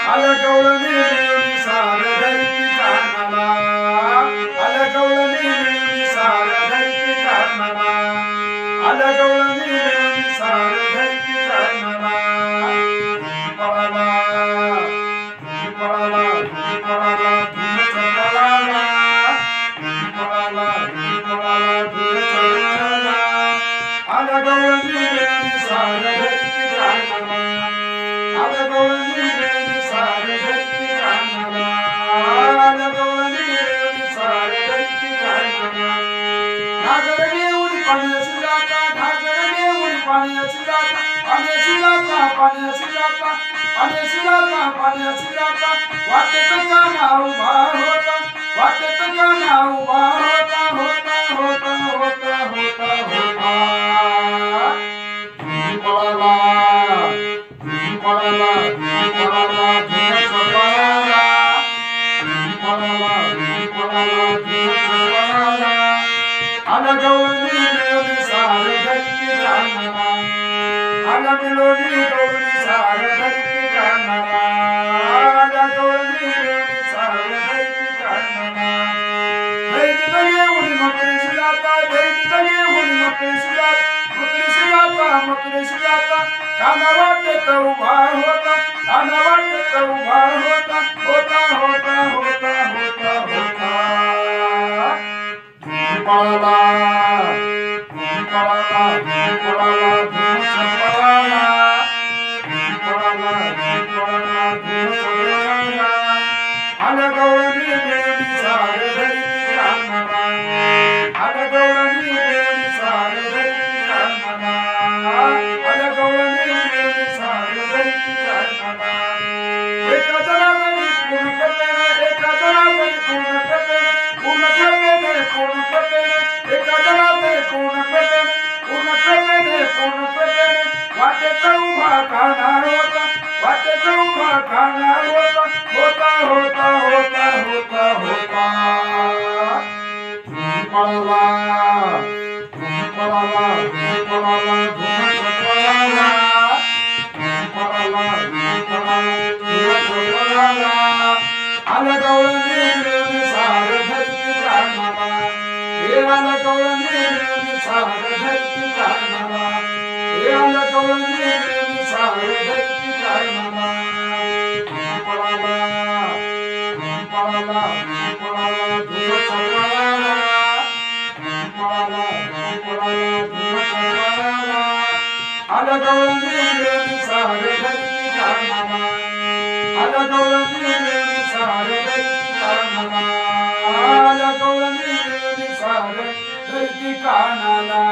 अलगवळणी मिळून सार धरती कानाला अलगवळणी मिळून सार धरती कानाला अलगवळणी मिळून सार धरती कानाला पळाला पळाला पळाला धुमचा पळाला पळाला पळाला धुमचा पळाला अलगवळणी मिळून सार धरती कानाला अलगवळणी मिळून सार धरती कानाला अलगवळणी मिळून सार धरती कानाला घागर घेऊन पाण्याची जाता घागर घेऊन पाण्याची जाता पाण्याची जाता पाण्याची जाता पाण्याची जाता पाण्याची जाता वाटेत काना उभा होता वाटेत काना उभा होता होता होता होता होता होता पळाला पळाला पळाला धुमचा पळाला पळाला पळाला धुमचा पळाला अलगवळणी मिळून सार धरती कानाला अलगवळणी मिळून सार धरती कानाला अलगवळणी मिळून सार धरती कानाला दैनिक घेऊन मकरेशी जाता दैनिक घेऊन मकरेशी जाता मकरेशी जाता मकरेशी जाता काना वाटेत उभा होता काना वाटेत उभा होता होता होता होता होता होता पळाला पळाला पळाला धुमचा पळाला पळाला पळाला धुमचा पळाला अलगवळणी मिळून सार धरती कानाला अलगवळणी मिळून सार धरती कानाला अलगवळणी मिळून सार धरती कानाला एका जनातनी पूर्ण कृपेने एका जनातनी पूर्ण कृपेने पूर्ण कृपेने पूर्ण कृपेने एका जनातनी पूर्ण कृपेने पूर्ण कृपेने पूर्ण कृपेने वाटेत उभा काना होता वाटेत उभा काना होता होता होता होता होता होता पळाला पळाला पळाला धुमचा पळाला पळाला पळाला धुमचा पळाला अलगवळणी मिळून सार धरती कानाला हे अलगवळणी मिळून सार धरती कानाला हे अलगवळणी मिळून सार धरती कानाला पळाला पळाला पळाला धुमचा पळाला पळाला पळाला धुमचा पळाला अलगवळणी मिळून सार धरती कानाला अलगवळणी मिळून सार धरती कानाला अलगवळणी मिळून सार धरती कानाला